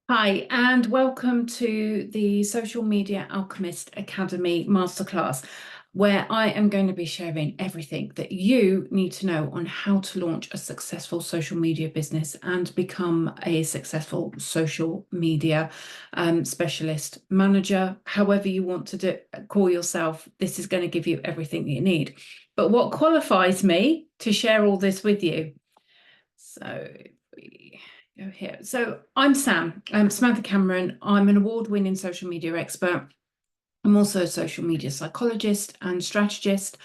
Hi, and welcome to the Social Media Alchemist Academy Masterclass, where I am going to be sharing everything that you need to know on how to launch a successful social media business and become a successful social media specialist, manager, however you want to call yourself. This is going to give you everything that you need. But what qualifies me to share all this with you? So if we go here. So I'm Sam. I'm Samantha Cameron. I'm an award-winning social media expert. I'm also a social media psychologist and strategist.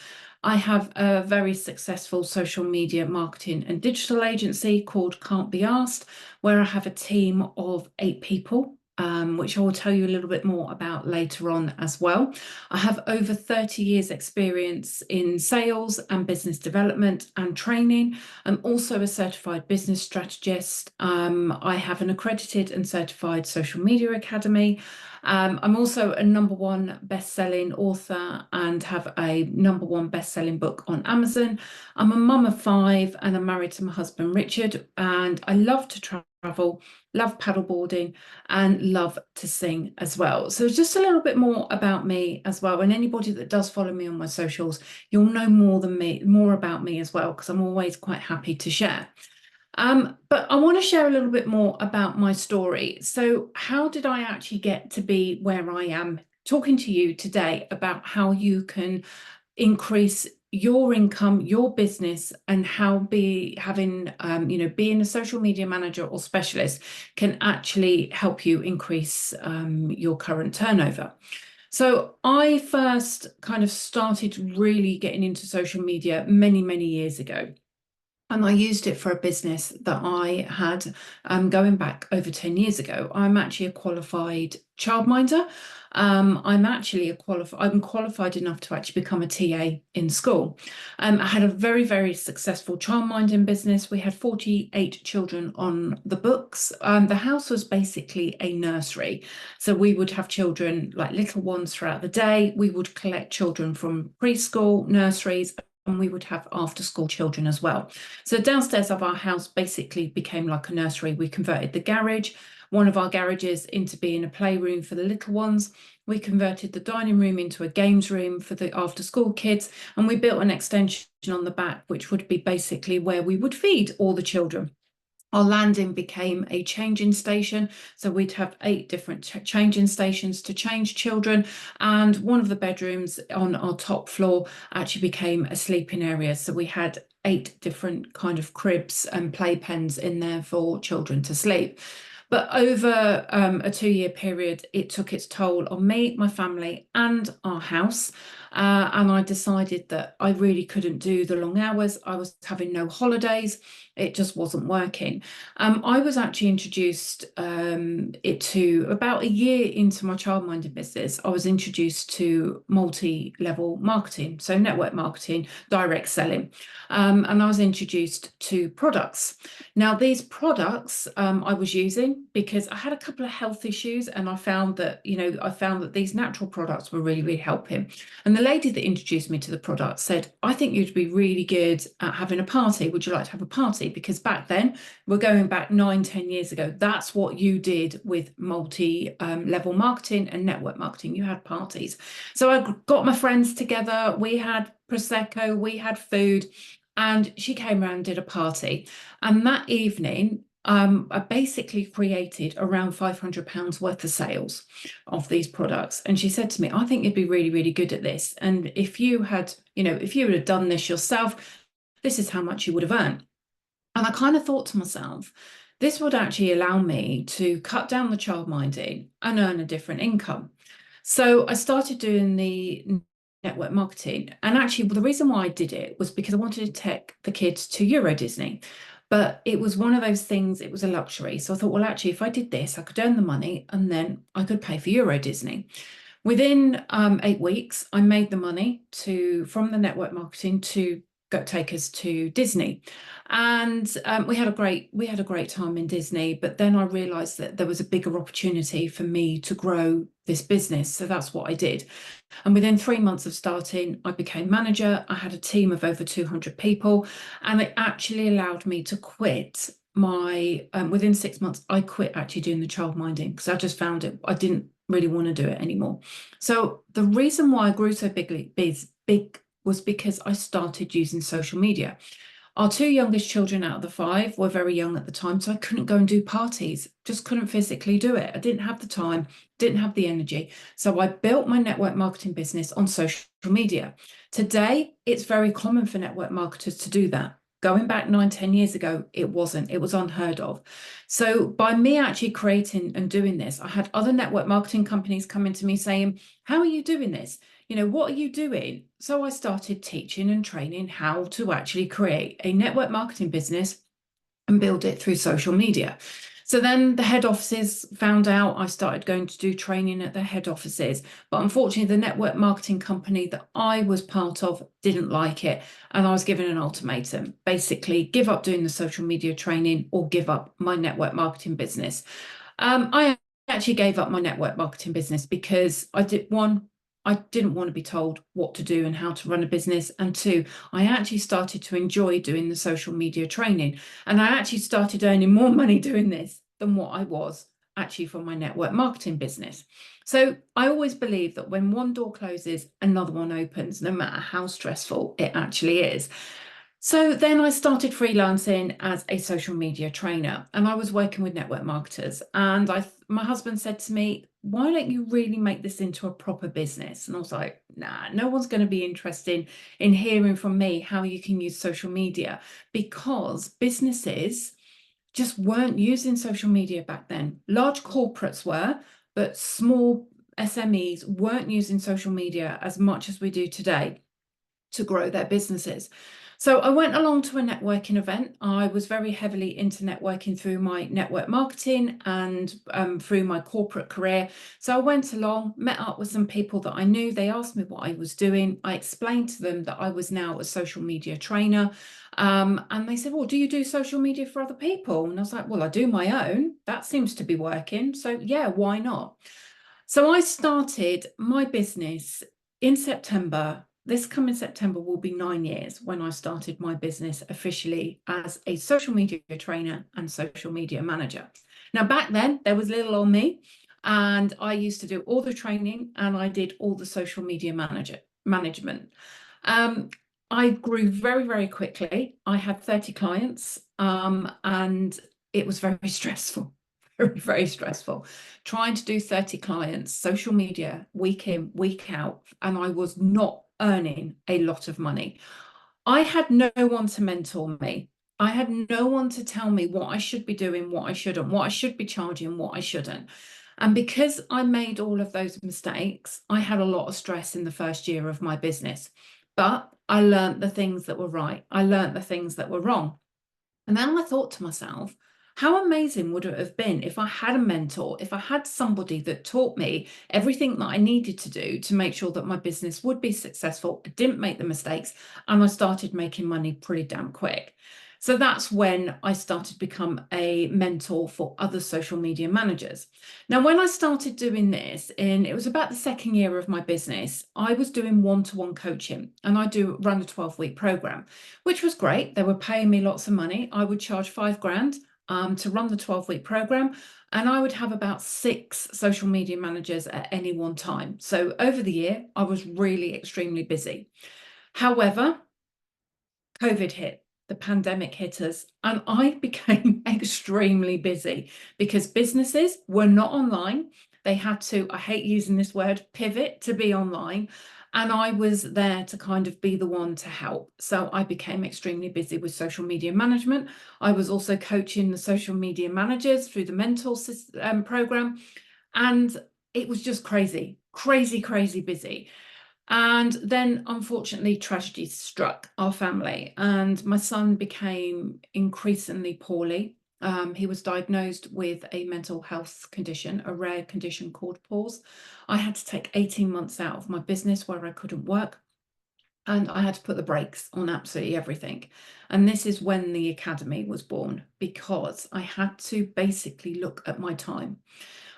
I have a very successful social media marketing and digital agency called Can't Be Asked, where I have a team of 8 people, which I will tell you a little bit more about later on as well. I have over 30 years experience in sales and business development and training. I'm also a certified business strategist. I have an accredited and certified social media academy. I'm also a #1 best-selling author and have a #1 best-selling book on Amazon. I'm a mum of 5 and I'm married to my husband Richard, and I love to travel, love paddleboarding, and love to sing as well. So just a little bit more about me as well. And anybody that does follow me on my socials, you'll know more about me as well, because I'm always quite happy to share. But I want to share a little bit more about my story. So how did I actually get to be where I am talking to you today about how you can increase your income, your business, and how being a social media manager or specialist can actually help you increase your current turnover. So I first kind of started really getting into social media many, many years ago. And I used it for a business that I had going back over 10 years ago. I'm actually a qualified childminder. I'm qualified enough to actually become a TA in school. I had a very, very successful childminding business. We had 48 children on the books. The house was basically a nursery. So we would have children, like little ones, throughout the day. We would collect children from preschool, nurseries, and we would have after school children as well. So downstairs of our house basically became like a nursery. We converted the garage, one of our garages, into being a playroom for the little ones. We converted the dining room into a games room for the after school kids, and we built an extension on the back, which would be basically where we would feed all the children. Our landing became a changing station. So we'd have 8 different changing stations to change children. And one of the bedrooms on our top floor actually became a sleeping area. So we had 8 different kind of cribs and playpens in there for children to sleep. But over a 2-year period, it took its toll on me, my family, and our house. And I decided that I really couldn't do the long hours. I was having no holidays. It just wasn't working. I was actually introduced it to about a year into my childminding business. I was introduced to multi-level marketing, so network marketing, direct selling, and I was introduced to products. Now, these products I was using because I had a couple of health issues, and I found that these natural products were really, really helping. And the lady that introduced me to the product said, "I think you'd be really good at having a party. Would you like to have a party?" Because back then, we're going back 9, 10 years ago, that's what you did with multi-level marketing and network marketing. You had parties. So I got my friends together. We had Prosecco, we had food, and she came around and did a party. And that evening, I basically created around £500 worth of sales of these products. And she said to me, "I think you'd be really, really good at this. And if you had done this yourself, this is how much you would have earned." And I kind of thought to myself, this would actually allow me to cut down the childminding and earn a different income. So I started doing the network marketing. And actually, the reason why I did it was because I wanted to take the kids to Euro Disney. But it was one of those things, it was a luxury. So I thought, well, actually, if I did this, I could earn the money and then I could pay for Euro Disney. Within 8 weeks, I made the money from the network marketing to take us to Disney, and we had a great time in Disney. But then I realised that there was a bigger opportunity for me to grow this business, so that's what I did. And within 3 months of starting, I became manager. I had a team of over 200 people, and it actually allowed me to quit within 6 months, I quit actually doing the childminding because I just found it, I didn't really want to do it anymore. So the reason why I grew so big was because I started using social media. Our two youngest children out of the five were very young at the time, so I couldn't go and do parties, just couldn't physically do it. I didn't have the time, didn't have the energy. So I built my network marketing business on social media. Today, it's very common for network marketers to do that. Going back 9, 10 years ago, it wasn't, it was unheard of. So by me actually creating and doing this, I had other network marketing companies coming to me saying, how are you doing this? What are you doing? So I started teaching and training how to actually create a network marketing business and build it through social media. So then the head offices found out. I started going to do training at the head offices. But unfortunately, the network marketing company that I was part of didn't like it. And I was given an ultimatum, basically give up doing the social media training or give up my network marketing business. I actually gave up my network marketing business because I didn't want to be told what to do and how to run a business. And two, I actually started to enjoy doing the social media training. And I actually started earning more money doing this than what I was actually from my network marketing business. So I always believe that when one door closes, another one opens, no matter how stressful it actually is. So then I started freelancing as a social media trainer, and I was working with network marketers. And my husband said to me, why don't you really make this into a proper business? And I was like, nah, no one's going to be interested in hearing from me how you can use social media, because businesses just weren't using social media back then. Large corporates were, but small SMEs weren't using social media as much as we do today to grow their businesses. So I went along to a networking event. I was very heavily into networking through my network marketing and through my corporate career. So I went along, met up with some people that I knew. They asked me what I was doing. I explained to them that I was now a social media trainer. And they said, well, do you do social media for other people? And I was like, well, I do my own. That seems to be working. So yeah, why not? So I started my business in September. This coming September will be 9 years when I started my business officially as a social media trainer and social media manager. Now, back then, there was little on me, and I used to do all the training and I did all the social media management. I grew very, very quickly. I had 30 clients, and it was very stressful. Very, very stressful. Trying to do 30 clients, social media, week in, week out, and I was not earning a lot of money. I had no one to mentor me. I had no one to tell me what I should be doing, what I shouldn't, what I should be charging, what I shouldn't. And because I made all of those mistakes, I had a lot of stress in the first year of my business. But I learned the things that were right. I learned the things that were wrong. And then I thought to myself, how amazing would it have been if I had a mentor, if I had somebody that taught me everything that I needed to do to make sure that my business would be successful, I didn't make the mistakes, and I started making money pretty damn quick. So that's when I started to become a mentor for other social media managers. Now, when I started doing this, it was about the second year of my business, I was doing one-to-one coaching, and I do run a 12-week program, which was great. They were paying me lots of money. I would charge 5 grand to run the 12-week program, and I would have about 6 social media managers at any one time. So over the year, I was really extremely busy. However, COVID hit, the pandemic hit us, and I became extremely busy because businesses were not online. They had to, I hate using this word, pivot to be online. And I was there to kind of be the one to help. So I became extremely busy with social media management. I was also coaching the social media managers through the mentor program. And it was just crazy, crazy, crazy busy. And then, unfortunately, tragedy struck our family, and my son became increasingly poorly. He was diagnosed with a mental health condition, a rare condition called PAUS. I had to take 18 months out of my business where I couldn't work, and I had to put the brakes on absolutely everything. And this is when the academy was born, because I had to basically look at my time.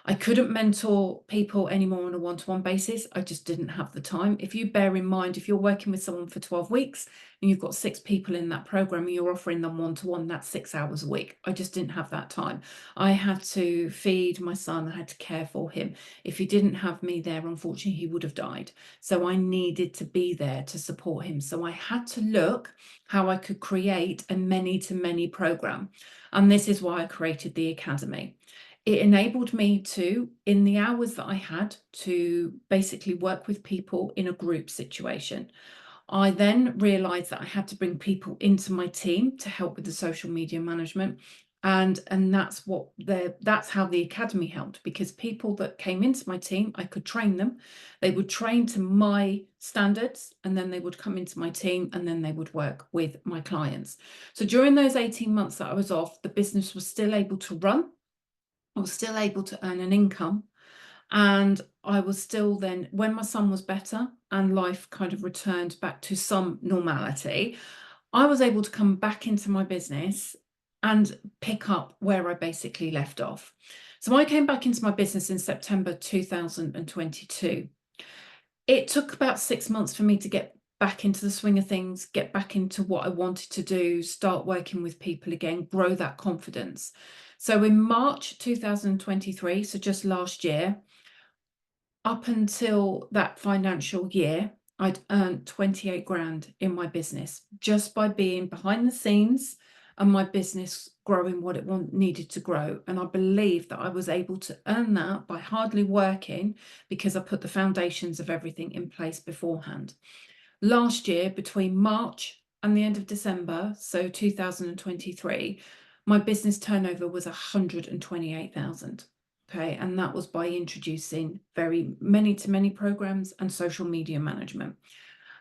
I couldn't mentor people anymore on a one-to-one basis. I just didn't have the time. If you bear in mind, if you're working with someone for 12 weeks and you've got 6 people in that program and you're offering them one-to-one, that's 6 hours a week. I just didn't have that time. I had to feed my son. I had to care for him. If he didn't have me there, unfortunately, he would have died. So I needed to be there to support him. So I had to look how I could create a many-to-many program. And this is why I created the Academy. It enabled me to, in the hours that I had, to basically work with people in a group situation. I then realized that I had to bring people into my team to help with the social media management. And that's how the Academy helped, because people that came into my team, I could train them. They would train to my standards, and then they would come into my team, and then they would work with my clients. So during those 18 months that I was off, the business was still able to run. I was still able to earn an income. And I was still then, when my son was better and life kind of returned back to some normality, I was able to come back into my business and pick up where I basically left off. So I came back into my business in September 2022. It took about 6 months for me to get back into the swing of things, get back into what I wanted to do, start working with people again, grow that confidence. So in March 2023, so just last year, up until that financial year, I'd earned 28 grand in my business just by being behind the scenes and my business growing what it needed to grow. And I believe that I was able to earn that by hardly working, because I put the foundations of everything in place beforehand. Last year, between March and the end of December, so 2023, my business turnover was 128,000. Okay, and that was by introducing very many-to-many programs and social media management.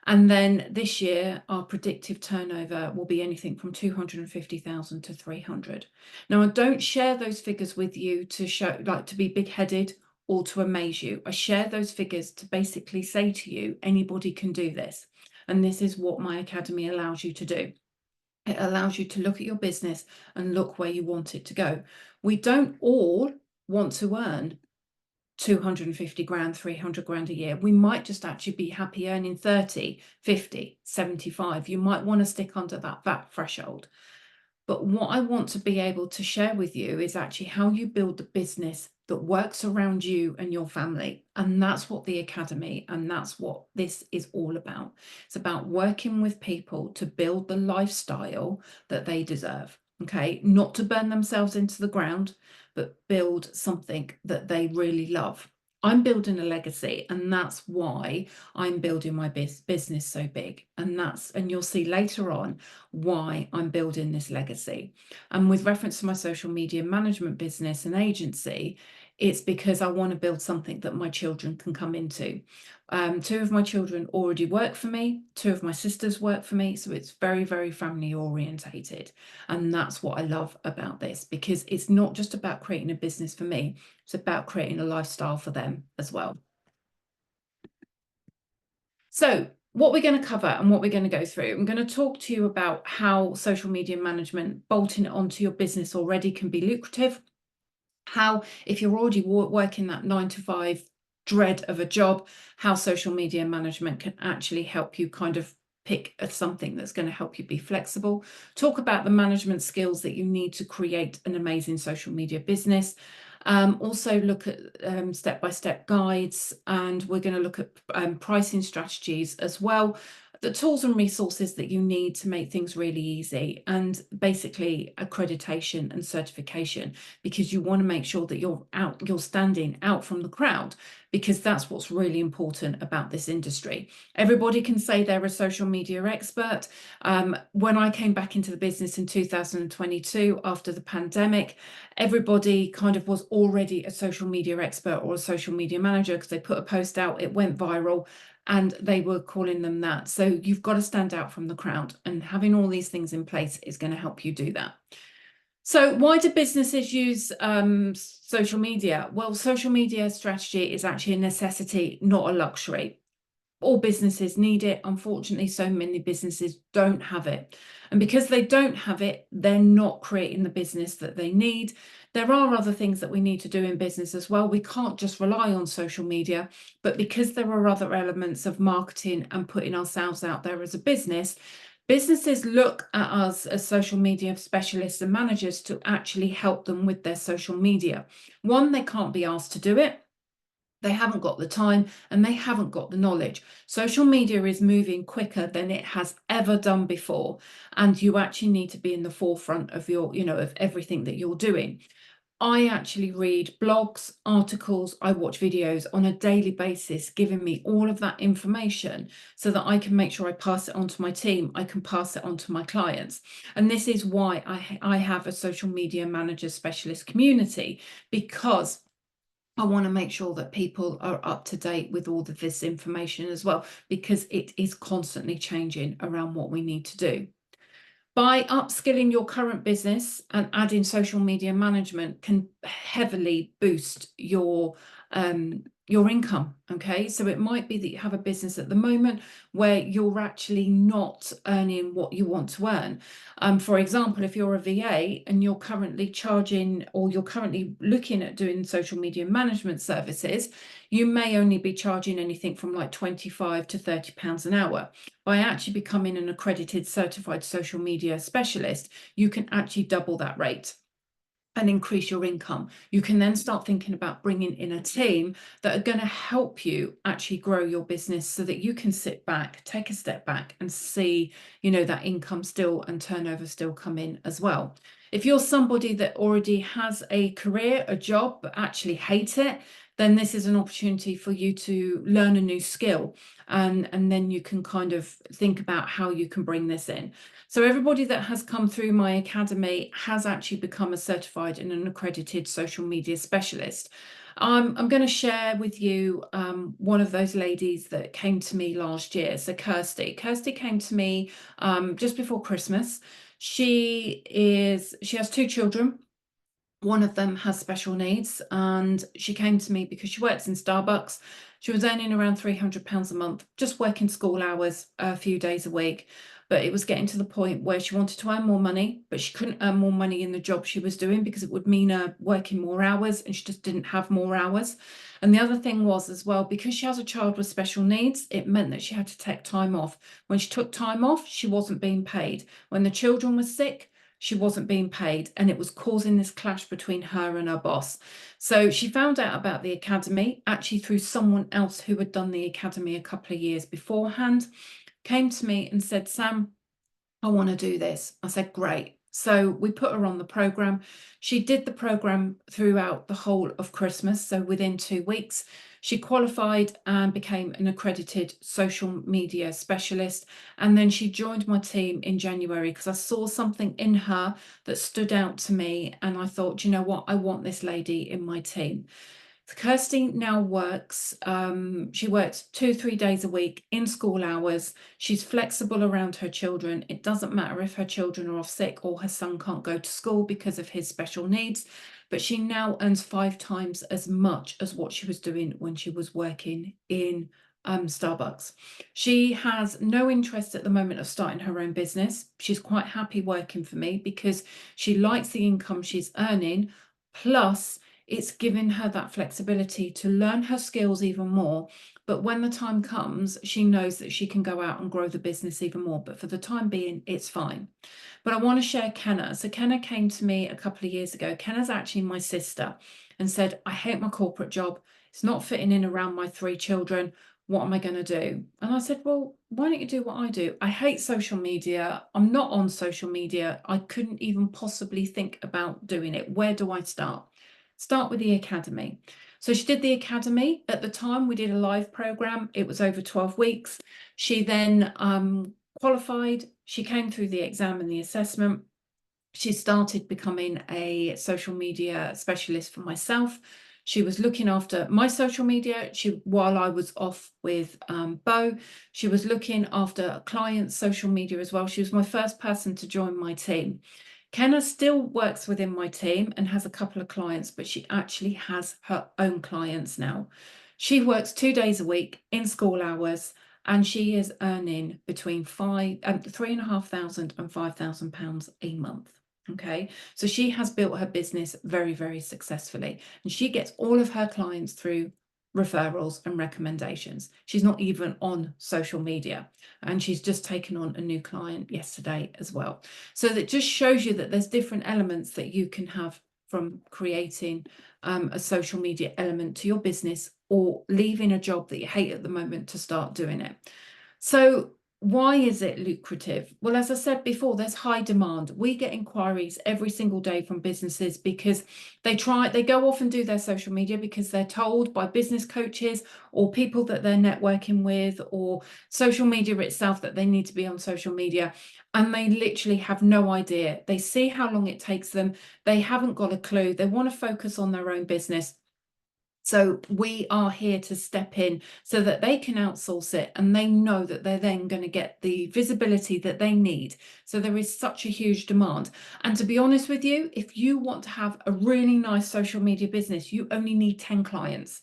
And then this year, our predictive turnover will be anything from 250,000 to 300. Now, I don't share those figures with you to show, like, to be big-headed or to amaze you. I share those figures to basically say to you, anybody can do this. And this is what my academy allows you to do. It allows you to look at your business and look where you want it to go. We don't all want to earn 250 grand, 300 grand a year. We might just actually be happy earning 30, 50, 75. You might want to stick under that threshold. But what I want to be able to share with you is actually how you build the business that works around you and your family. And that's what the Academy, and that's what this is all about. It's about working with people to build the lifestyle that they deserve. Okay, not to burn themselves into the ground, but build something that they really love. I'm building a legacy, and that's why I'm building my business so big. And you'll see later on why I'm building this legacy. And with reference to my social media management business and agency, it's because I want to build something that my children can come into. 2 of my children already work for me, 2 of my sisters work for me, so it's very, very family orientated. And that's what I love about this, because it's not just about creating a business for me, it's about creating a lifestyle for them as well. So what we're going to cover and what we're going to go through, I'm going to talk to you about how social media management, bolting it onto your business already, can be lucrative. How, if you're already working that 9 to 5 dread of a job, how social media management can actually help you kind of pick something that's going to help you be flexible. Talk about the management skills that you need to create an amazing social media business. Also look at step-by-step guides, and we're going to look at pricing strategies as well, the tools and resources that you need to make things really easy, and basically accreditation and certification, because you want to make sure that you're standing out from the crowd, because that's what's really important about this industry. Everybody can say they're a social media expert. When I came back into the business in 2022 after the pandemic, everybody kind of was already a social media expert or a social media manager, because they put a post out, it went viral, and they were calling them that. So you've got to stand out from the crowd, and having all these things in place is going to help you do that. So why do businesses use social media? Well, social media strategy is actually a necessity, not a luxury. all businesses need it. Unfortunately, so many businesses don't have it. And because they don't have it, they're not creating the business that they need. There are other things that we need to do in business as well. We can't just rely on social media, but because there are other elements of marketing and putting ourselves out there as a business, businesses look at us as social media specialists and managers to actually help them with their social media. One, they can't be asked to do it. They haven't got the time and they haven't got the knowledge. Social media is moving quicker than it has ever done before. And you actually need to be in the forefront of your, of everything that you're doing. I actually read blogs, articles, I watch videos on a daily basis, giving me all of that information so that I can make sure I pass it on to my team. I can pass it on to my clients. And this is why I have a social media manager specialist community, because I want to make sure that people are up to date with all of this information as well, because it is constantly changing around what we need to do. By upskilling your current business and adding social media management can heavily boost your income. Okay, so it might be that you have a business at the moment where you're actually not earning what you want to earn. For example, if you're a VA and you're currently charging, or you're currently looking at doing social media management services, you may only be charging anything from like 25 to 30 pounds an hour. By actually becoming an accredited certified social media specialist, you can actually double that rate and increase your income. You can then start thinking about bringing in a team that are going to help you actually grow your business so that you can sit back, take a step back and see, that income still and turnover still come in as well. If you're somebody that already has a career, a job, but actually hate it, then this is an opportunity for you to learn a new skill. And then you can kind of think about how you can bring this in. So everybody that has come through my academy has actually become a certified and an accredited social media specialist. I'm going to share with you one of those ladies that came to me last year. So Kirsty came to me just before Christmas. She has 2 children. One of them has special needs, and she came to me because she works in Starbucks. She was earning around £300 a month, just working school hours a few days a week. But it was getting to the point where she wanted to earn more money, but she couldn't earn more money in the job she was doing because it would mean her working more hours, and she just didn't have more hours. And the other thing was as well, because she has a child with special needs, it meant that she had to take time off. When she took time off, she wasn't being paid. When the children were sick, she wasn't being paid, and it was causing this clash between her and her boss. So she found out about the academy actually through someone else who had done the academy a couple of years beforehand, came to me and said, Sam, I want to do this. I said, great. So we put her on the program. She did the program throughout the whole of Christmas. So within 2 weeks, she qualified and became an accredited social media specialist. And then she joined my team in January because I saw something in her that stood out to me. And I thought, you know what, I want this lady in my team. Kirsty now works, she works 2-3 days a week in school hours. She's flexible around her children. It doesn't matter if her children are off sick or her son can't go to school because of his special needs, but she now earns 5 times as much as what she was doing when she was working in Starbucks. She has no interest at the moment of starting her own business. She's quite happy working for me because she likes the income she's earning, plus it's given her that flexibility to learn her skills even more. But when the time comes, she knows that she can go out and grow the business even more. But for the time being, it's fine. But I want to share Kenna. So Kenna came to me a couple of years ago. Kenna's actually my sister, and said, I hate my corporate job. It's not fitting in around my 3 children. What am I going to do? And I said, well, why don't you do what I do? I hate social media. I'm not on social media. I couldn't even possibly think about doing it. Where do I start? Start with the academy. So she did the academy. At the time, we did a live program. It was over 12 weeks. She then qualified. She came through the exam and the assessment. She started becoming a social media specialist for myself. She was looking after my social media. While I was off with Bo, she was looking after clients' social media as well. She was my first person to join my team. Kenna still works within my team and has a couple of clients, but she actually has her own clients now. She works 2 days a week in school hours, and she is earning between £3,500 and £5,000 a month. Okay, so she has built her business very, very successfully, and she gets all of her clients through referrals and recommendations. She's not even on social media, and she's just taken on a new client yesterday as well. So that just shows you that there's different elements that you can have from creating a social media element to your business, or leaving a job that you hate at the moment to start doing it. So why is it lucrative? Well, as I said before, there's high demand. We get inquiries every single day from businesses because they go off and do their social media because they're told by business coaches or people that they're networking with, or social media itself, that they need to be on social media. And they literally have no idea. They see how long it takes them. They haven't got a clue. They want to focus on their own business. So we are here to step in so that they can outsource it, and they know that they're then going to get the visibility that they need. So there is such a huge demand. And to be honest with you, if you want to have a really nice social media business, you only need 10 clients.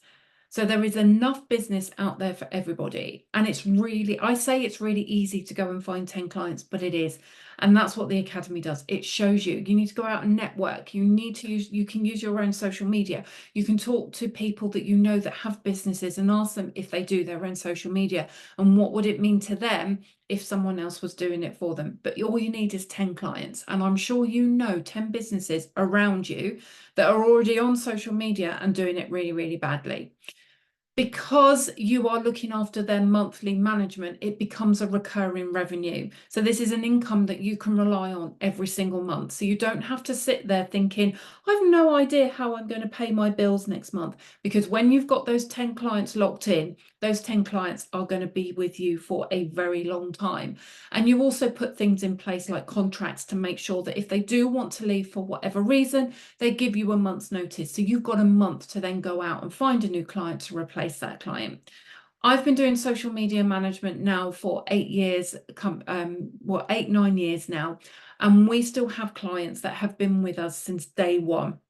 So there is enough business out there for everybody. And it's really, I say it's really easy to go and find 10 clients, but it is. And that's what the Academy does. It shows you need to go out and network. You can use your own social media. You can talk to people that you know that have businesses and ask them if they do their own social media and what would it mean to them if someone else was doing it for them. But all you need is 10 clients. And I'm sure you know 10 businesses around you that are already on social media and doing it really, really badly. Because you are looking after their monthly management, it becomes a recurring revenue. So this is an income that you can rely on every single month. So you don't have to sit there thinking, I've no idea how I'm going to pay my bills next month. Because when you've got those 10 clients locked in, those 10 clients are going to be with you for a very long time. And you also put things in place like contracts to make sure that if they do want to leave for whatever reason, they give you a month's notice. So you've got a month to then go out and find a new client to replace that client. I've been doing social media management now for 8 years, 8-9 years now, and we still have clients that have been with us since day one.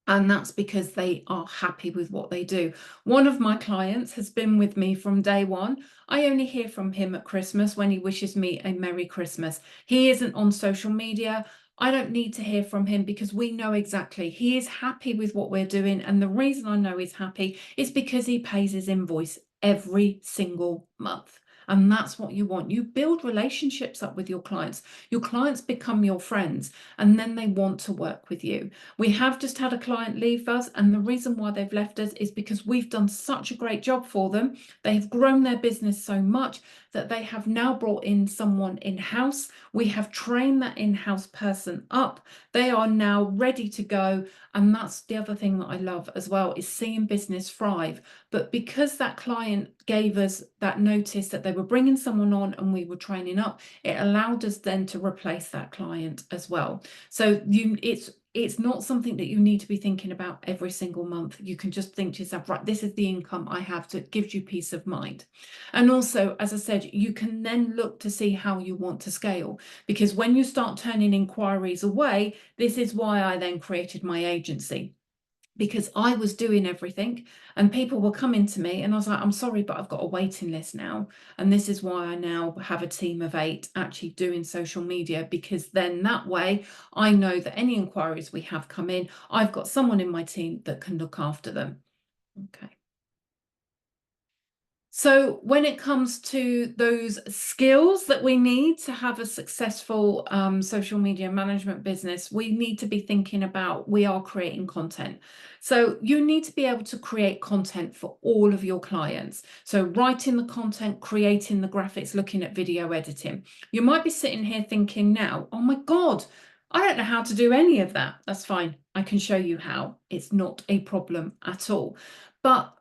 And that's because they are happy with what they do. One of my clients has been with me from day one. I only hear from him at Christmas when he wishes me a Merry Christmas. He isn't on social media. I don't need to hear from him because we know exactly he is happy with what we're doing. And the reason I know he's happy is because he pays his invoice every single month. And that's what you want. You build relationships up with your clients. Your clients become your friends, and then they want to work with you. We have just had a client leave us, and the reason why they've left us is because we've done such a great job for them. They've grown their business so much that they have now brought in someone in-house. We have trained that in-house person up. They are now ready to go. And that's the other thing that I love as well, is seeing business thrive. But because that client gave us that notice that they were bringing someone on and we were training up, it allowed us then to replace that client as well. So it's not something that you need to be thinking about every single month. You can just think to yourself, right, this is the income I have, so it gives you peace of mind. And also, as I said, you can then look to see how you want to scale, because when you start turning inquiries away, this is why I then created my agency. Because I was doing everything and people were coming to me and I was like, I'm sorry, but I've got a waiting list now. And this is why I now have a team of 8 actually doing social media, because then that way I know that any inquiries we have come in, I've got someone in my team that can look after them. Okay. So when it comes to those skills that we need to have a successful social media management business, we need to be thinking about, we are creating content. So you need to be able to create content for all of your clients. So writing the content, creating the graphics, looking at video editing. You might be sitting here thinking now, oh my God, I don't know how to do any of that. That's fine. I can show you how. It's not a problem at all. But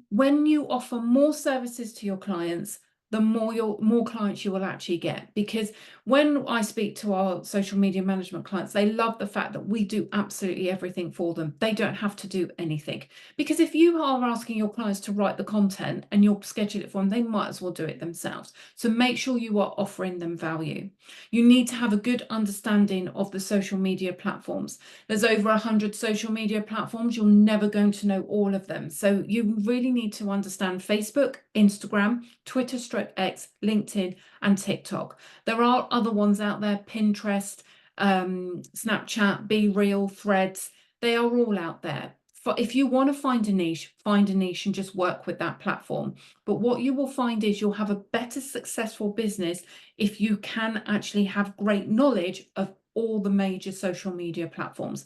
when you offer more services to your clients, the more clients you will actually get. Because When I speak to our social media management clients, they love the fact that we do absolutely everything for them. They don't have to do anything. Because if you are asking your clients to write the content and you'll schedule it for them, they might as well do it themselves. So make sure you are offering them value. You need to have a good understanding of the social media platforms. There's over 100 social media platforms. You're never going to know all of them. So you really need to understand Facebook, Instagram, Twitter, X, LinkedIn, and TikTok. There are other ones out there, Pinterest, Snapchat, Be Real, Threads. They are all out there. If you want to find a niche and just work with that platform. But what you will find is you'll have a better successful business if you can actually have great knowledge of all the major social media platforms.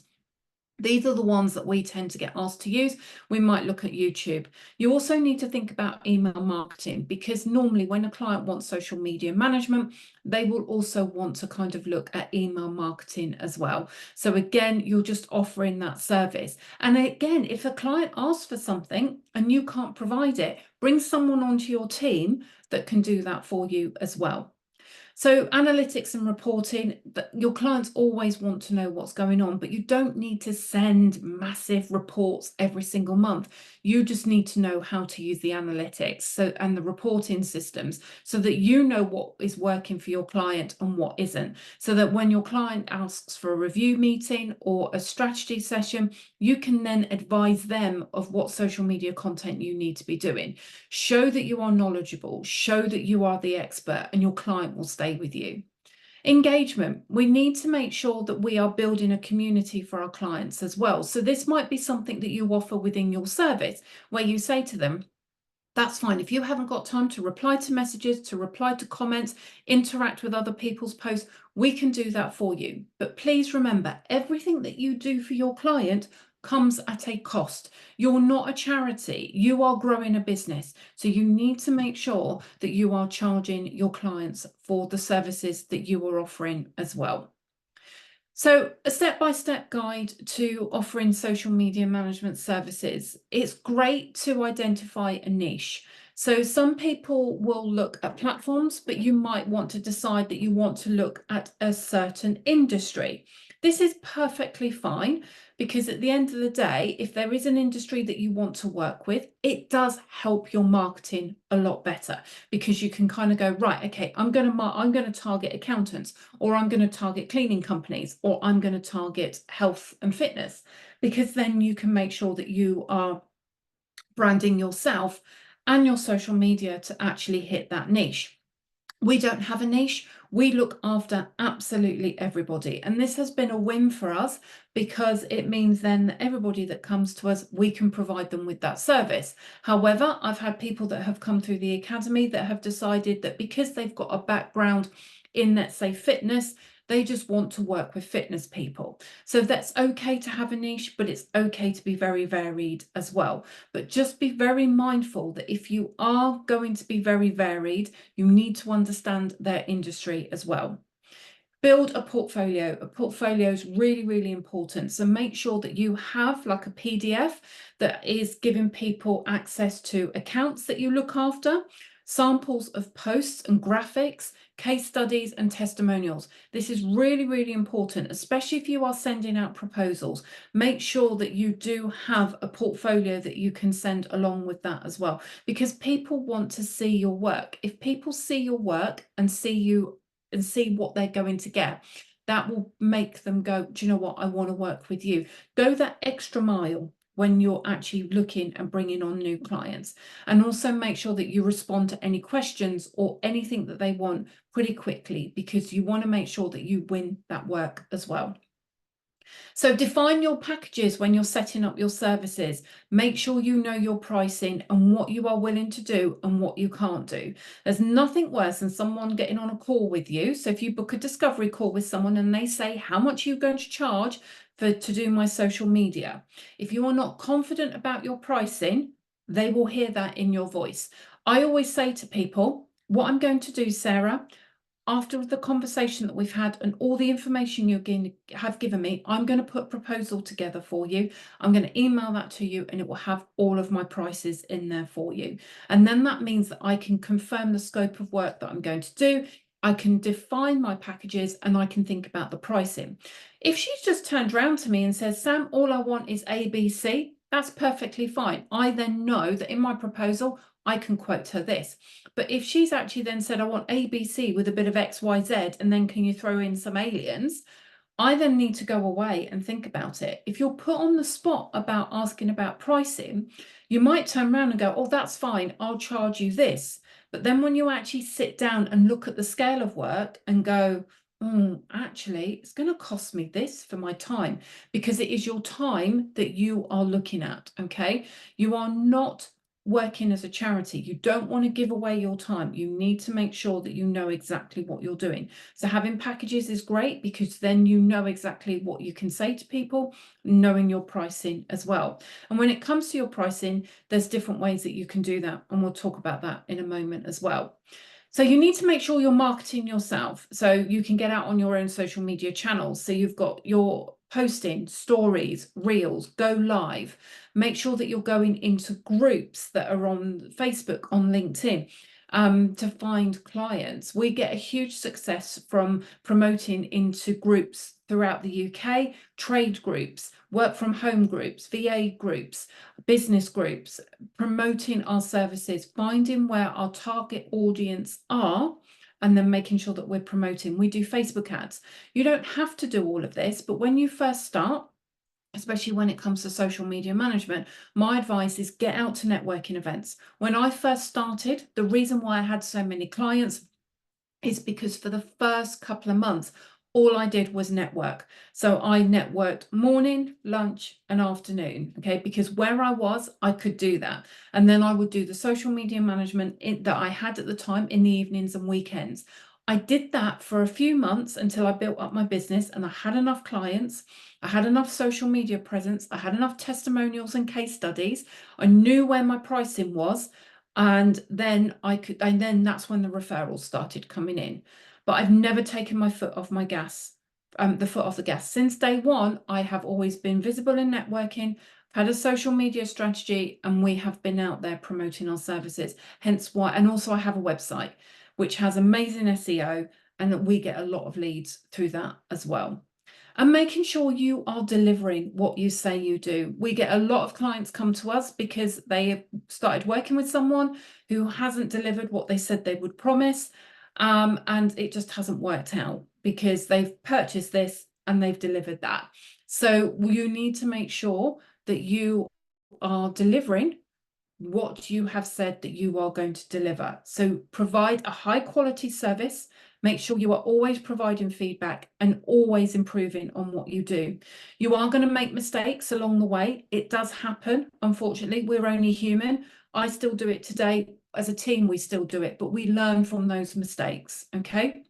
These are the ones that we tend to get asked to use. We might look at YouTube. You also need to think about email marketing, because normally when a client wants social media management, they will also want to kind of look at email marketing as well. So again, you're just offering that service. And again, if a client asks for something and you can't provide it, bring someone onto your team that can do that for you as well. So analytics and reporting, your clients always want to know what's going on, but you don't need to send massive reports every single month. You just need to know how to use the analytics and the reporting systems so that you know what is working for your client and what isn't. So that when your client asks for a review meeting or a strategy session, you can then advise them of what social media content you need to be doing. Show that you are knowledgeable, show that you are the expert, and your client will stay with you. Engagement. We need to make sure that we are building a community for our clients as well. So this might be something that you offer within your service, where you say to them, that's fine. If you haven't got time to reply to messages, to reply to comments, interact with other people's posts, we can do that for you. But please remember, everything that you do for your client comes at a cost. You're not a charity. You are growing a business. So you need to make sure that you are charging your clients for the services that you are offering as well. So a step-by-step guide to offering social media management services. It's great to identify a niche. So some people will look at platforms, but you might want to decide that you want to look at a certain industry. This is perfectly fine, because at the end of the day, if there is an industry that you want to work with, it does help your marketing a lot better, because you can kind of go, right, okay, I'm going to target accountants, or I'm going to target cleaning companies, or I'm going to target health and fitness, because then you can make sure that you are branding yourself and your social media to actually hit that niche. We don't have a niche. We look after absolutely everybody. And this has been a win for us, because it means then that everybody that comes to us, we can provide them with that service. However, I've had people that have come through the academy that have decided that because they've got a background in, let's say, fitness, they just want to work with fitness people. So that's okay to have a niche, but it's okay to be very varied as well. But just be very mindful that if you are going to be very varied, you need to understand their industry as well. Build a portfolio. A portfolio is really, really important. So make sure that you have like a PDF that is giving people access to accounts that you look after, samples of posts and graphics, case studies and testimonials. This is really, really important, especially if you are sending out proposals. Make sure that you do have a portfolio that you can send along with that as well, because people want to see your work. If people see your work and see you and see what they're going to get, that will make them go, do you know what, I want to work with you. Go that extra mile when you're actually looking and bringing on new clients. And also make sure that you respond to any questions or anything that they want pretty quickly, because you want to make sure that you win that work as well. So define your packages when you're setting up your services. Make sure you know your pricing and what you are willing to do and what you can't do. There's nothing worse than someone getting on a call with you. So if you book a discovery call with someone and they say, how much are you going to charge to do my social media? If you are not confident about your pricing, they will hear that in your voice. I always say to people, what I'm going to do, Sarah, after the conversation that we've had and all the information you have given me, I'm going to put a proposal together for you. I'm going to email that to you, and it will have all of my prices in there for you. And then that means that I can confirm the scope of work that I'm going to do. I can define my packages, and I can think about the pricing. If she's just turned around to me and says, Sam, all I want is ABC, that's perfectly fine. I then know that in my proposal, I can quote her this. But if she's actually then said, I want ABC with a bit of XYZ, and then can you throw in some aliens? I then need to go away and think about it. If you're put on the spot about asking about pricing, you might turn around and go, oh, that's fine, I'll charge you this. But then when you actually sit down and look at the scale of work and go, actually, it's going to cost me this for my time, because it is your time that you are looking at, okay? You are not working as a charity. You don't want to give away your time. You need to make sure that you know exactly what you're doing. So having packages is great, because then you know exactly what you can say to people, knowing your pricing as well. And when it comes to your pricing, there's different ways that you can do that. And we'll talk about that in a moment as well. So you need to make sure you're marketing yourself so you can get out on your own social media channels. So you've got your posting, stories, reels, go live. Make sure that you're going into groups that are on Facebook, on LinkedIn, to find clients. We get a huge success from promoting into groups throughout the UK, trade groups, work from home groups, VA groups, business groups, promoting our services, finding where our target audience are, and then making sure that we're promoting. We do Facebook ads. You don't have to do all of this, but when you first start, especially when it comes to social media management, my advice is get out to networking events. When I first started, the reason why I had so many clients is because for the first couple of months, all I did was network. So I networked morning, lunch, and afternoon, okay? Because where I was, I could do that. And then I would do the social media management that I had at the time in the evenings and weekends. I did that for a few months until I built up my business and I had enough clients. I had enough social media presence. I had enough testimonials and case studies. I knew where my pricing was. And then that's when the referrals started coming in. But I've never taken my foot off my gas, the foot off the gas. Since day one, I have always been visible in networking, had a social media strategy, and we have been out there promoting our services. Hence why, and also I have a website which has amazing SEO, and we get a lot of leads through that as well. And making sure you are delivering what you say you do. We get a lot of clients come to us because they have started working with someone who hasn't delivered what they said they would promise, and it just hasn't worked out because they've purchased this and they've delivered that. So you need to make sure that you are delivering what you have said that you are going to deliver. So provide a high quality service. Make sure you are always providing feedback and always improving on what you do. You are going to make mistakes along the way. It does happen. Unfortunately, we're only human. I still do it today. As a team, we still do it, but we learn from those mistakes. Okay.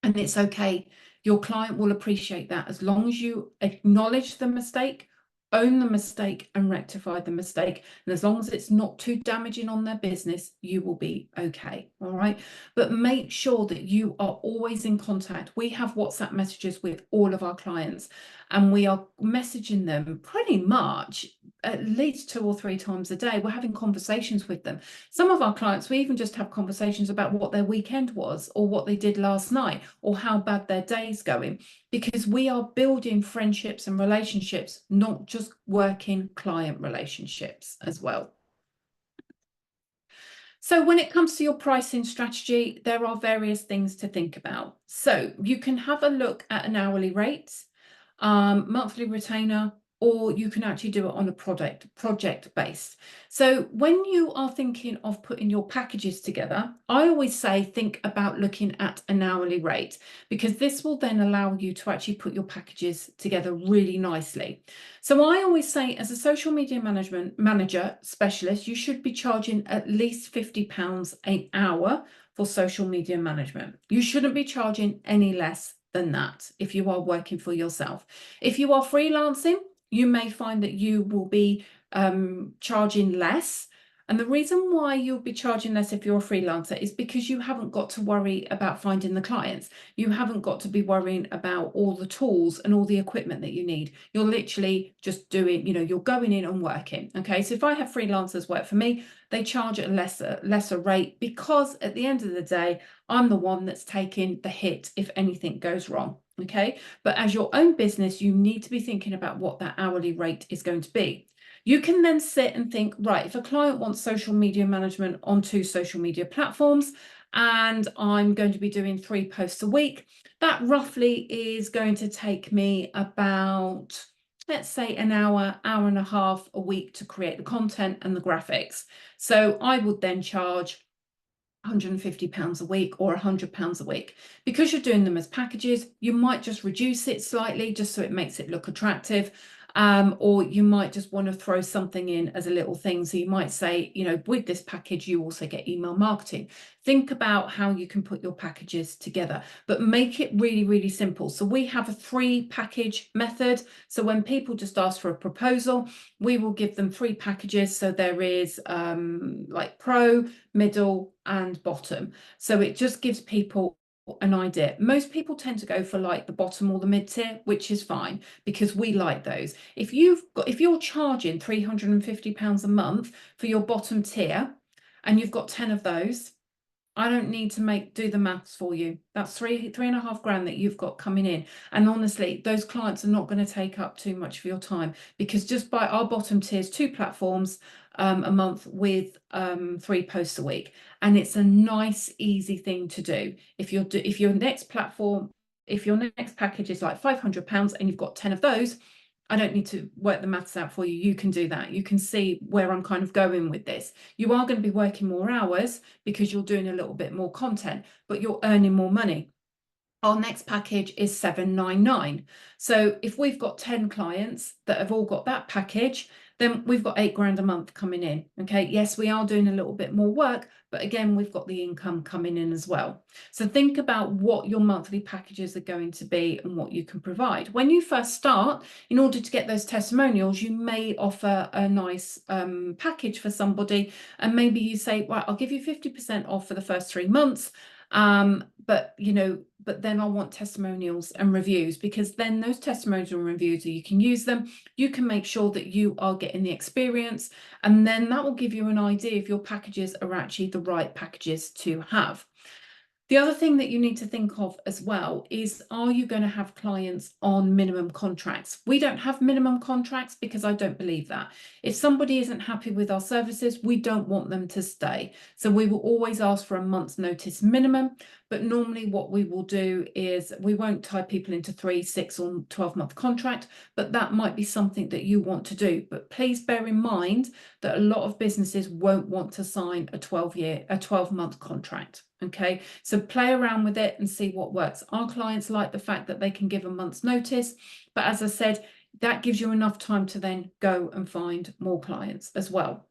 And it's okay. Your client will appreciate that as long as you acknowledge the mistake, own the mistake, and rectify the mistake. And as long as it's not too damaging on their business, you will be okay. All right. But make sure that you are always in contact. We have WhatsApp messages with all of our clients, and we are messaging them pretty much at least 2 or 3 times a day. We're having conversations with them. Some of our clients, we even just have conversations about what their weekend was, or what they did last night, or how bad their day's going, because we are building friendships and relationships, not just working client relationships as well. So when it comes to your pricing strategy, there are various things to think about. So you can have a look at an hourly rate, monthly retainer, or you can actually do it on a project based. So when you are thinking of putting your packages together, I always say think about looking at an hourly rate, because this will then allow you to actually put your packages together really nicely. So I always say, as a social media manager specialist, you should be charging at least £50 an hour for social media management. You shouldn't be charging any less than that if you are working for yourself. If you are freelancing, you may find that you will be charging less, And the reason why you'll be charging less if you're a freelancer is because you haven't got to worry about finding the clients. You haven't got to be worrying about all the tools and all the equipment that you need. You're literally just doing, you're going in and working. Okay, so if I have freelancers work for me, they charge at a lesser rate because at the end of the day, I'm the one that's taking the hit if anything goes wrong. Okay, but as your own business, you need to be thinking about what that hourly rate is going to be. You can then sit and think, right, if a client wants social media management on 2 social media platforms, and I'm going to be doing 3 posts a week, that roughly is going to take me about, let's say, an hour, hour and a half a week to create the content and the graphics. So I would then charge £150 a week or £100 a week. Because you're doing them as packages, you might just reduce it slightly just so it makes it look attractive. Or you might just want to throw something in as a little thing. So you might say, with this package, you also get email marketing. Think about how you can put your packages together, but make it really, really simple. So we have a 3 package method. So when people just ask for a proposal, we will give them 3 packages. So there is like pro, middle, and bottom. So it just gives people an idea. Most people tend to go for like the bottom or the mid tier, which is fine because we like those. If you're charging £350 a month for your bottom tier and you've got 10 of those, I don't need to do the maths for you. That's three and a half grand that you've got coming in. And honestly, those clients are not going to take up too much of your time because just by our bottom tiers, 2 platforms a month with 3 posts a week. And it's a nice, easy thing to do. If your next package is like £500 and you've got 10 of those, I don't need to work the maths out for you. You can do that. You can see where I'm kind of going with this. You are going to be working more hours because you're doing a little bit more content, but you're earning more money. Our next package is £799. So if we've got 10 clients that have all got that package, then we've got 8 grand a month coming in. Okay, yes, we are doing a little bit more work, but again, we've got the income coming in as well. So think about what your monthly packages are going to be and what you can provide. When you first start, in order to get those testimonials, you may offer a nice package for somebody, and maybe you say, right, I'll give you 50% off for the first 3 months. But then I want testimonials and reviews, because then those testimonials and reviews, you can use them, you can make sure that you are getting the experience, and then that will give you an idea if your packages are actually the right packages to have. The other thing that you need to think of as well is, are you going to have clients on minimum contracts? We don't have minimum contracts because I don't believe that. If somebody isn't happy with our services, we don't want them to stay. So we will always ask for a month's notice minimum. But normally what we will do is we won't tie people into 3, 6 or 12-month contract, but that might be something that you want to do. But please bear in mind that a lot of businesses won't want to sign a 12-month contract. Okay, so play around with it and see what works. Our clients like the fact that they can give a month's notice, but as I said, that gives you enough time to then go and find more clients as well.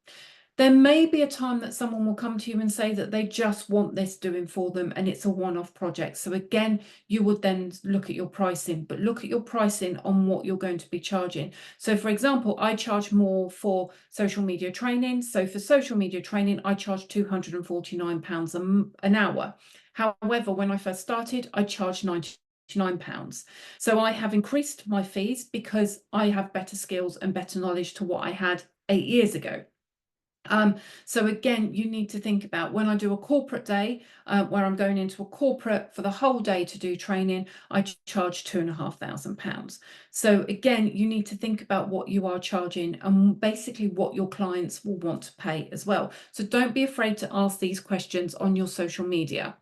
There may be a time that someone will come to you and say that they just want this doing for them and it's a one-off project. So again, you would then look at your pricing, but look at your pricing on what you're going to be charging. So for example, I charge more for social media training. So for social media training, I charge £249 an hour. However, when I first started, I charged £99. So I have increased my fees because I have better skills and better knowledge to what I had 8 years ago. So again, you need to think about, when I do a corporate day where I'm going into a corporate for the whole day to do training, I charge £2,500. So again, you need to think about what you are charging and basically what your clients will want to pay as well. So don't be afraid to ask these questions on your social media.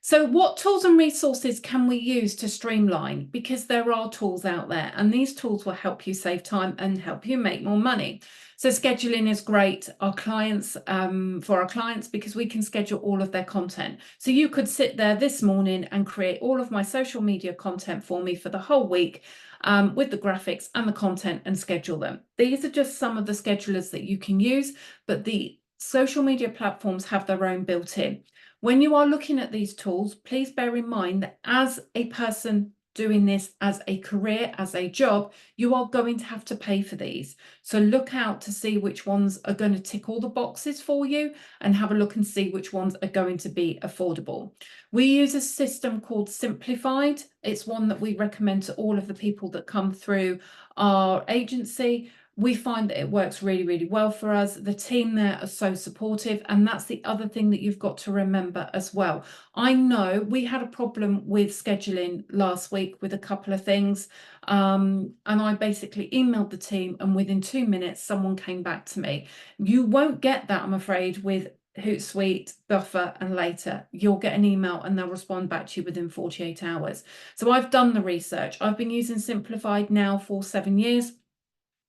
So what tools and resources can we use to streamline? Because there are tools out there, and these tools will help you save time and help you make more money. So scheduling is great. For our clients, because we can schedule all of their content. So you could sit there this morning and create all of my social media content for me for the whole week, with the graphics and the content, and schedule them. These are just some of the schedulers that you can use, but the social media platforms have their own built in. When you are looking at these tools, please bear in mind that as a person doing this as a career, as a job, you are going to have to pay for these. So look out to see which ones are going to tick all the boxes for you, and have a look and see which ones are going to be affordable. We use a system called Simplified. It's one that we recommend to all of the people that come through our agency. We find that it works really, really well for us. The team there are so supportive. And that's the other thing that you've got to remember as well. I know we had a problem with scheduling last week with a couple of things. And I basically emailed the team, and within 2 minutes, someone came back to me. You won't get that, I'm afraid, with Hootsuite, Buffer, and Later. You'll get an email and they'll respond back to you within 48 hours. So I've done the research. I've been using Simplified now for 7 years.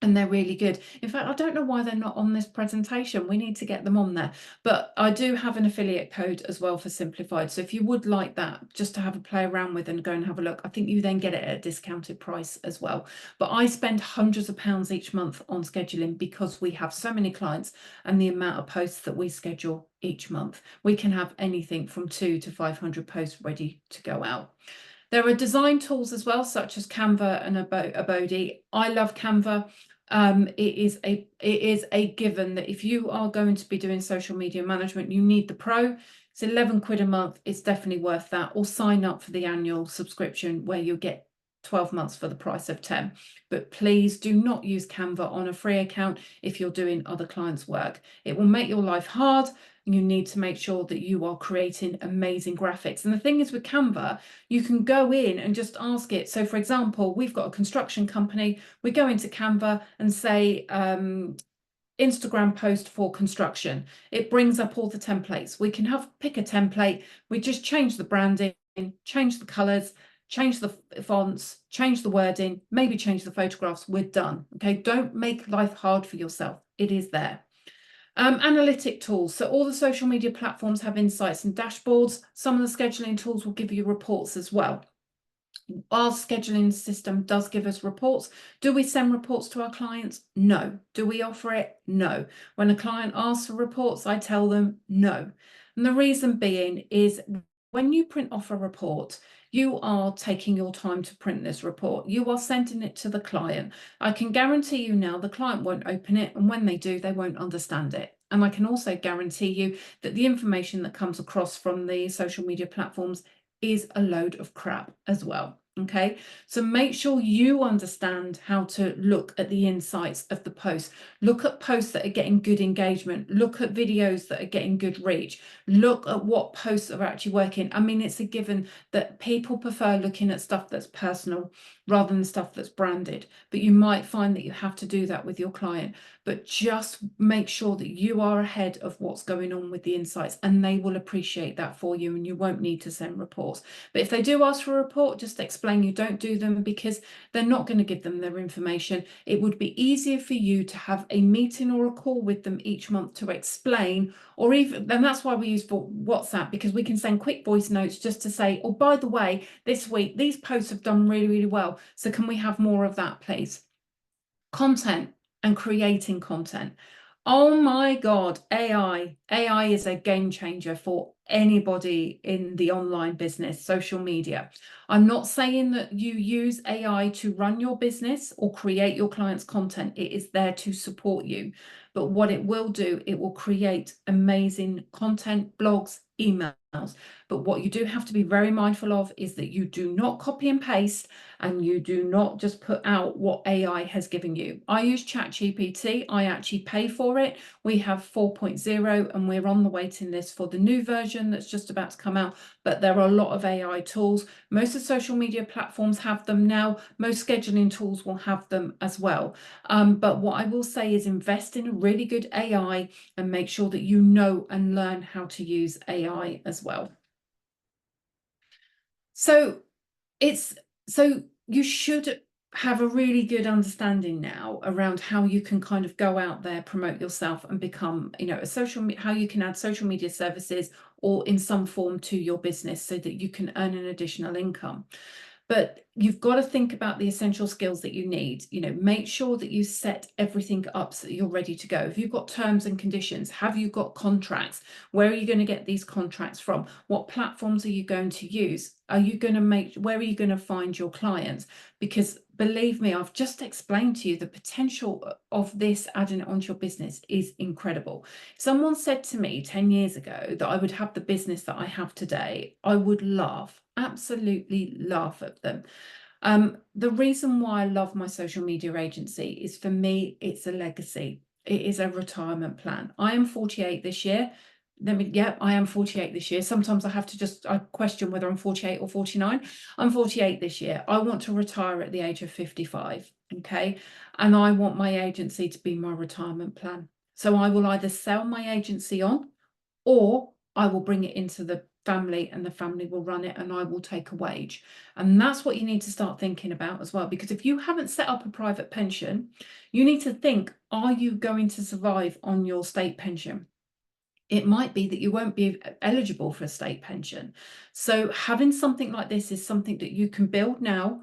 And they're really good. In fact, I don't know why they're not on this presentation. We need to get them on there. But I do have an affiliate code as well for Simplified. So if you would like that, just to have a play around with and go and have a look, I think you then get it at a discounted price as well. But I spend hundreds of pounds each month on scheduling because we have so many clients and the amount of posts that we schedule each month. We can have anything from 200 to 500 posts ready to go out. There are design tools as well, such as Canva and Abodi. I love Canva. It is a given that if you are going to be doing social media management, you need the Pro. It's 11 quid a month. It's definitely worth that. Or sign up for the annual subscription where you'll get 12 months for the price of 10. But please do not use Canva on a free account if you're doing other clients' work. It will make your life hard. You need to make sure that you are creating amazing graphics. And the thing is with Canva, you can go in and just ask it. So for example, we've got a construction company. We go into Canva and say, Instagram post for construction. It brings up all the templates. We can pick a template. We just change the branding, change the colors, change the fonts, change the wording, maybe change the photographs. We're done. Okay, don't make life hard for yourself. It is there. Analytic tools. So all the social media platforms have insights and dashboards. Some of the scheduling tools will give you reports as well. Our scheduling system does give us reports. Do we send reports to our clients? No. Do we offer it? No. When a client asks for reports, I tell them no. And the reason being is when you print off a report, you are taking your time to print this report. You are sending it to the client. I can guarantee you now the client won't open it, and when they do, they won't understand it. And I can also guarantee you that the information that comes across from the social media platforms is a load of crap as well. Okay, so make sure you understand how to look at the insights of the post. Look at posts that are getting good engagement. Look at videos that are getting good reach. Look at what posts are actually working. I mean, it's a given that people prefer looking at stuff that's personal rather than stuff that's branded. But you might find that you have to do that with your client. But just make sure that you are ahead of what's going on with the insights, and they will appreciate that for you, and you won't need to send reports. But if they do ask for a report, just explain you don't do them because they're not going to give them their information. It would be easier for you to have a meeting or a call with them each month to explain, or even, and that's why we use WhatsApp, because we can send quick voice notes just to say, oh, by the way, this week, these posts have done really, really well. So can we have more of that, please? Content and creating content. Oh my God, AI. AI is a game changer for anybody in the online business, social media. I'm not saying that you use AI to run your business or create your clients' content. It is there to support you. But what it will do, it will create amazing content, blogs, emails. But what you do have to be very mindful of is that you do not copy and paste, and you do not just put out what AI has given you. I use ChatGPT. I actually pay for it. We have 4.0 and we're on the waiting list for the new version that's just about to come out. But there are a lot of AI tools. Most of the social media platforms have them now. Most scheduling tools will have them as well. But what I will say is invest in a really good AI and make sure that you know and learn how to use AI as well. So you should have a really good understanding now around how you can kind of go out there, promote yourself, and become, how you can add social media services or in some form to your business so that you can earn an additional income. But you've got to think about the essential skills that you need. Make sure that you set everything up so that you're ready to go. If you've got terms and conditions, have you got contracts? Where are you going to get these contracts from? What platforms are you going to use? Where are you going to find your clients? Because believe me, I've just explained to you the potential of this adding it onto your business is incredible. Someone said to me 10 years ago that I would have the business that I have today. I would laugh, absolutely laugh at them. The reason why I love my social media agency is, for me, it's a legacy. It is a retirement plan. I am 48 this year. I am 48 this year. Sometimes I question whether I'm 48 or 49. I'm 48 this year. I want to retire at the age of 55. Okay. And I want my agency to be my retirement plan. So I will either sell my agency on, or I will bring it into the family and the family will run it and I will take a wage. And that's what you need to start thinking about as well. Because if you haven't set up a private pension, you need to think, are you going to survive on your state pension? It might be that you won't be eligible for a state pension. So having something like this is something that you can build now,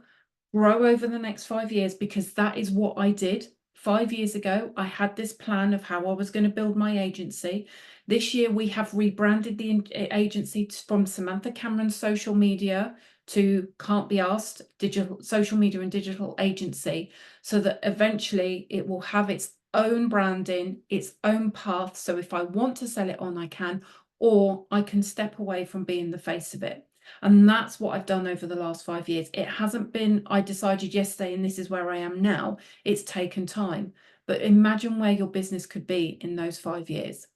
grow over the next 5 years, because that is what I did. 5 years ago, I had this plan of how I was going to build my agency. This year, we have rebranded the agency from Samantha Cameron Social Media to Can't Be Asked Digital Social Media and Digital Agency, so that eventually it will have its own branding, its own path. So if I want to sell it on, I can, or I can step away from being the face of it. And that's what I've done over the last 5 years. It hasn't been, I decided yesterday and this is where I am now. It's taken time. But imagine where your business could be in those 5 years.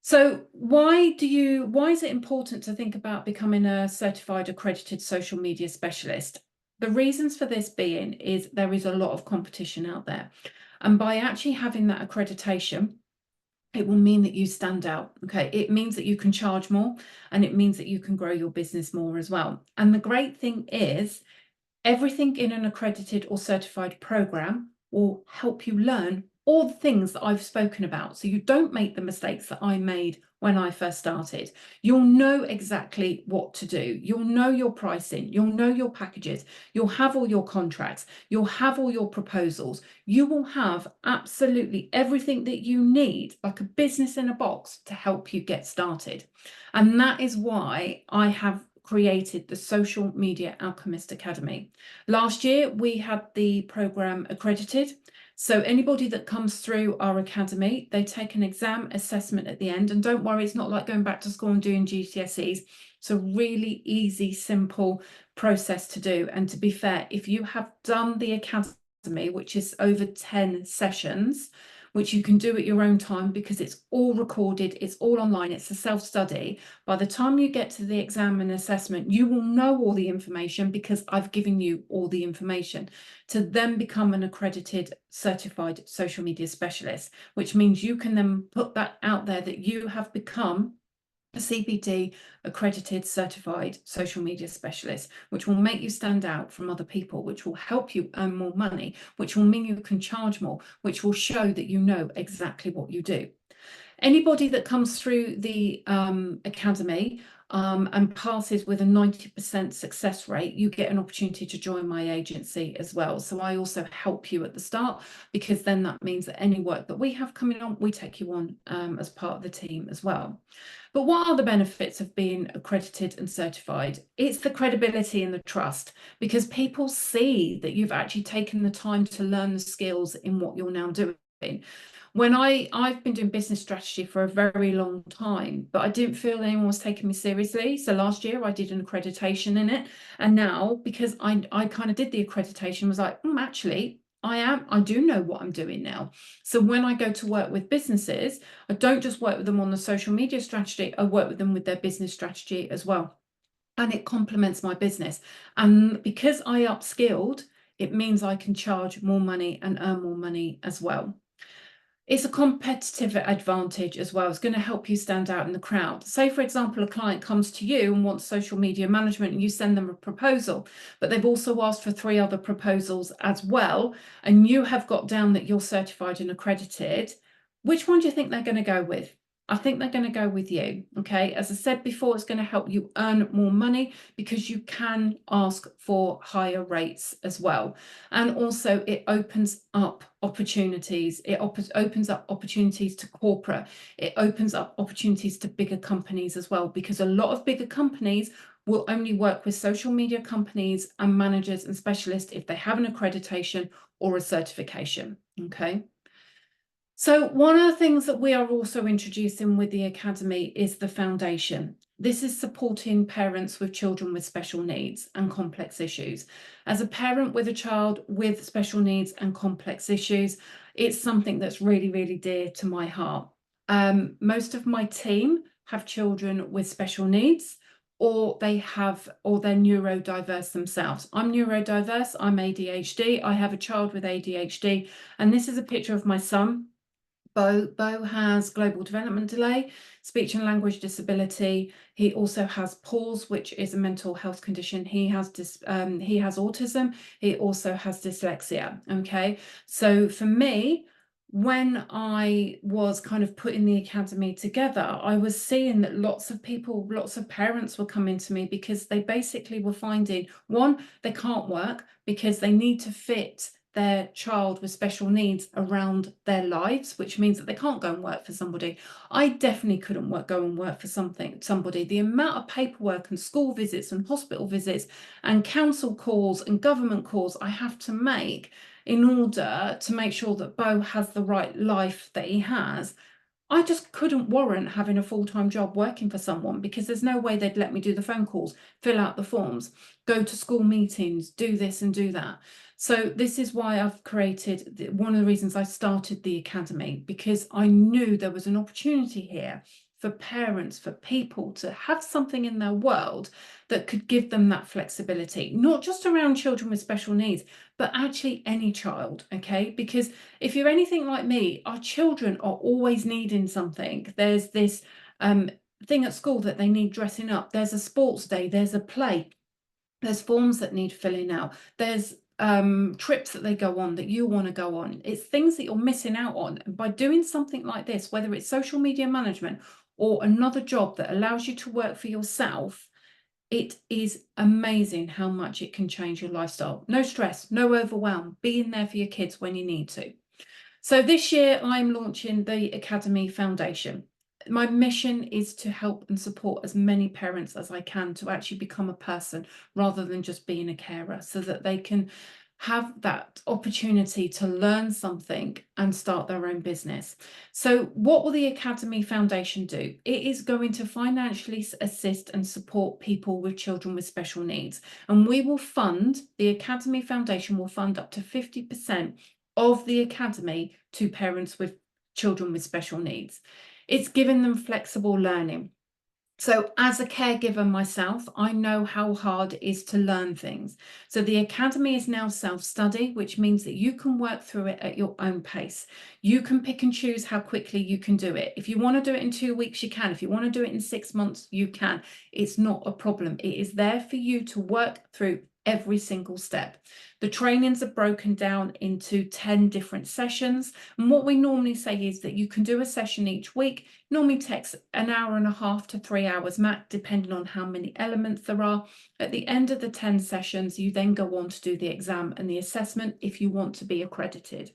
So why is it important to think about becoming a certified accredited social media specialist? The reasons for this being is there is a lot of competition out there. And by actually having that accreditation, it will mean that you stand out. Okay. It means that you can charge more, and it means that you can grow your business more as well. And the great thing is, everything in an accredited or certified program will help you learn all the things that I've spoken about. So you don't make the mistakes that I made when I first started. You'll know exactly what to do. You'll know your pricing. You'll know your packages. You'll have all your contracts. You'll have all your proposals. You will have absolutely everything that you need, like a business in a box, to help you get started. And that is why I have created the Social Media Alchemist Academy. Last year, we had the program accredited. So anybody that comes through our academy, they take an exam assessment at the end. And don't worry, it's not like going back to school and doing GCSEs. It's a really easy, simple process to do. And to be fair, if you have done the academy, which is over 10 sessions, which you can do at your own time because it's all recorded, it's all online, it's a self-study. By the time you get to the exam and assessment, you will know all the information because I've given you all the information to then become an accredited certified social media specialist, which means you can then put that out there that you have become a CPD accredited certified social media specialist, which will make you stand out from other people, which will help you earn more money, which will mean you can charge more, which will show that you know exactly what you do. Anybody that comes through the academy and passes with a 90% success rate, you get an opportunity to join my agency as well. So I also help you at the start, because then that means that any work that we have coming on, we take you on as part of the team as well. But what are the benefits of being accredited and certified? It's the credibility and the trust, because people see that you've actually taken the time to learn the skills in what you're now doing. When I've been doing business strategy for a very long time, but I didn't feel anyone was taking me seriously. So last year I did an accreditation in it. And now, because I kind of did the accreditation, was like, actually, I do know what I'm doing now. So when I go to work with businesses, I don't just work with them on the social media strategy, I work with them with their business strategy as well. And it complements my business. And because I upskilled, it means I can charge more money and earn more money as well. It's a competitive advantage as well. It's going to help you stand out in the crowd. Say, for example, a client comes to you and wants social media management, and you send them a proposal, but they've also asked for 3 other proposals as well, and you have got down that you're certified and accredited. Which one do you think they're going to go with? I think they're going to go with you. Okay. As I said before, it's going to help you earn more money because you can ask for higher rates as well. And also it opens up opportunities. It opens up opportunities to corporate. It opens up opportunities to bigger companies as well, because a lot of bigger companies will only work with social media companies and managers and specialists if they have an accreditation or a certification. Okay. So one of the things that we are also introducing with the Academy is the foundation. This is supporting parents with children with special needs and complex issues. As a parent with a child with special needs and complex issues, it's something that's really, really dear to my heart. Most of my team have children with special needs, or they're neurodiverse themselves. I'm neurodiverse, I'm ADHD, I have a child with ADHD, and this is a picture of my son. Bo has global development delay, speech and language disability. He also has PAWS, which is a mental health condition. He has autism. He also has dyslexia. Okay, so for me, when I was kind of putting the Academy together, I was seeing that lots of people, lots of parents were coming to me because they basically were finding, one, they can't work because they need to fit their child with special needs around their lives, which means that they can't go and work for somebody. I definitely couldn't go and work for somebody. The amount of paperwork and school visits and hospital visits and council calls and government calls I have to make in order to make sure that Bo has the right life that he has, I just couldn't warrant having a full-time job working for someone, because there's no way they'd let me do the phone calls, fill out the forms, go to school meetings, do this and do that. So this is why I've created, one of the reasons I started the Academy, because I knew there was an opportunity here for parents, for people to have something in their world that could give them that flexibility, not just around children with special needs, but actually any child, okay? Because if you're anything like me, our children are always needing something. There's this thing at school that they need dressing up. There's a sports day, there's a play, there's forms that need filling out, there's trips that they go on that you want to go on. It's things that you're missing out on. And by doing something like this, whether it's social media management or another job that allows you to work for yourself, it is amazing how much it can change your lifestyle. No stress, no overwhelm, being there for your kids when you need to. So this year I'm launching the Academy Foundation. My mission is to help and support as many parents as I can to actually become a person rather than just being a carer, so that they can have that opportunity to learn something and start their own business. So what will the Academy Foundation do? It is going to financially assist and support people with children with special needs. And we will fund, the Academy Foundation will fund up to 50% of the Academy to parents with children with special needs. It's giving them flexible learning. So as a caregiver myself, I know how hard it is to learn things. So the Academy is now self-study, which means that you can work through it at your own pace. You can pick and choose how quickly you can do it. If you want to do it in 2 weeks, you can. If you want to do it in 6 months, you can. It's not a problem. It is there for you to work through every single step. The trainings are broken down into 10 different sessions. And what we normally say is that you can do a session each week. Normally takes an hour and a half to 3 hours max, depending on how many elements there are. At the end of the 10 sessions, you then go on to do the exam and the assessment if you want to be accredited.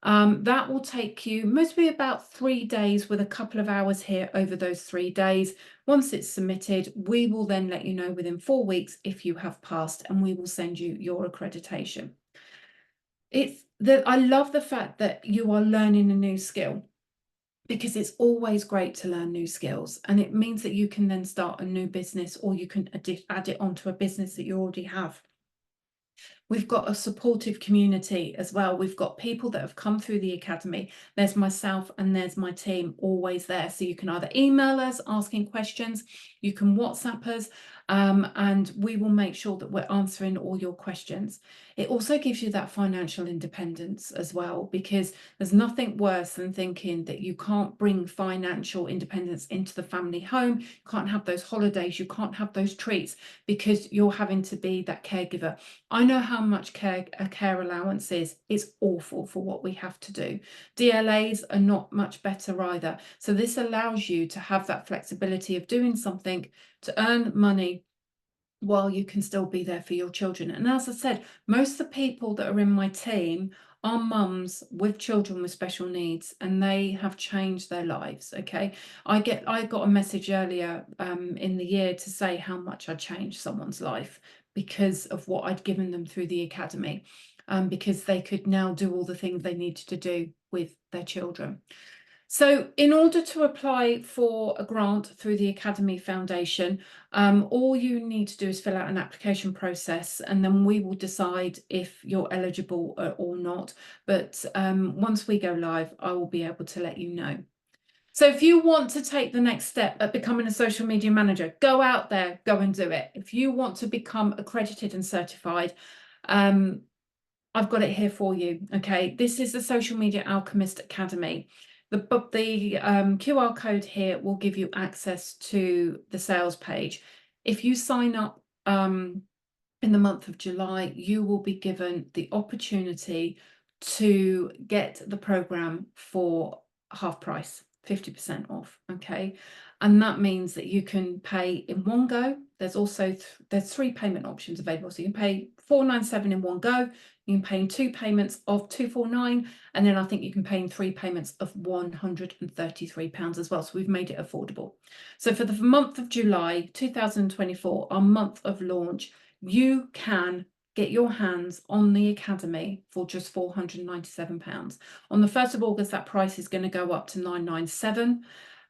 That will take you mostly about 3 days, with a couple of hours here over those 3 days. Once it's submitted, we will then let you know within 4 weeks if you have passed, and we will send you your accreditation. I love the fact that you are learning a new skill, because it's always great to learn new skills, and it means that you can then start a new business, or you can add it onto a business that you already have. We've got a supportive community as well. We've got people that have come through the Academy. There's myself and there's my team always there. So you can either email us asking questions, you can WhatsApp us. and we will make sure that we're answering all your questions. It also gives you that financial independence as well, because there's nothing worse than thinking that you can't bring financial independence into the family home, you can't have those holidays, you can't have those treats because you're having to be that caregiver. I know how much a care allowance is. It's awful for what we have to do. DLAs are not much better either. So this allows you to have that flexibility of doing something to earn money while you can still be there for your children. And as I said, most of the people that are in my team are mums with children with special needs, and they have changed their lives. Okay, I got a message earlier in the year to say how much I changed someone's life because of what I'd given them through the academy, because they could now do all the things they needed to do with their children. So in order to apply for a grant through the Academy Foundation, all you need to do is fill out an application process, and then we will decide if you're eligible or not. But once we go live, I will be able to let you know. So if you want to take the next step at becoming a social media manager, go out there, go and do it. If you want to become accredited and certified, I've got it here for you. Okay, this is the Social Media Alchemist Academy. The QR code here will give you access to the sales page. If you sign up in the month of July, you will be given the opportunity to get the program for half price, 50% off. Okay, and that means that you can pay in one go. There's also there's 3 payment options available, so you can pay $497 in one go. You can pay in 2 payments of $249, and then I think you can pay in 3 payments of £133 as well. So we've made it affordable. So for the month of July 2024, our month of launch, you can get your hands on the Academy for just £497. On the 1st of August, that price is going to go up to £997.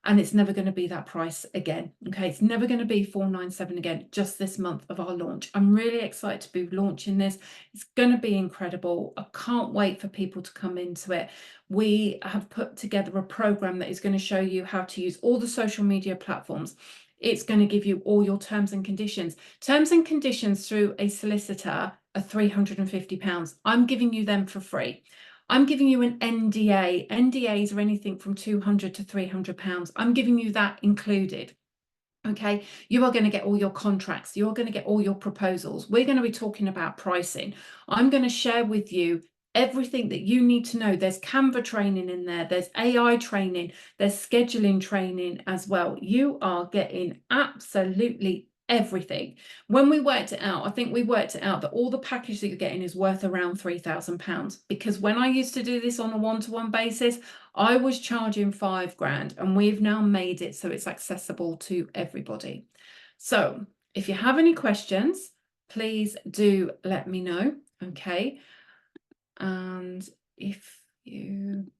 And it's never going to be that price again. Okay, it's never going to be $497 again, just this month of our launch. I'm really excited to be launching this. It's going to be incredible. I can't wait for people to come into it. We have put together a program that is going to show you how to use all the social media platforms. It's going to give you all your terms and conditions. Terms and conditions through a solicitor are £350. I'm giving you them for free. I'm giving you an NDA. NDAs are anything from £200 to £300. I'm giving you that included. Okay, you are going to get all your contracts. You're going to get all your proposals. We're going to be talking about pricing. I'm going to share with you everything that you need to know. There's Canva training in there. There's AI training. There's scheduling training as well. You are getting absolutely everything. When we worked it out, I think we worked it out that all the package that you're getting is worth around £3,000, because when I used to do this on a one-to-one basis, I was charging £5,000, and we've now made it so it's accessible to everybody. So if you have any questions, please do let me know. Okay, and if you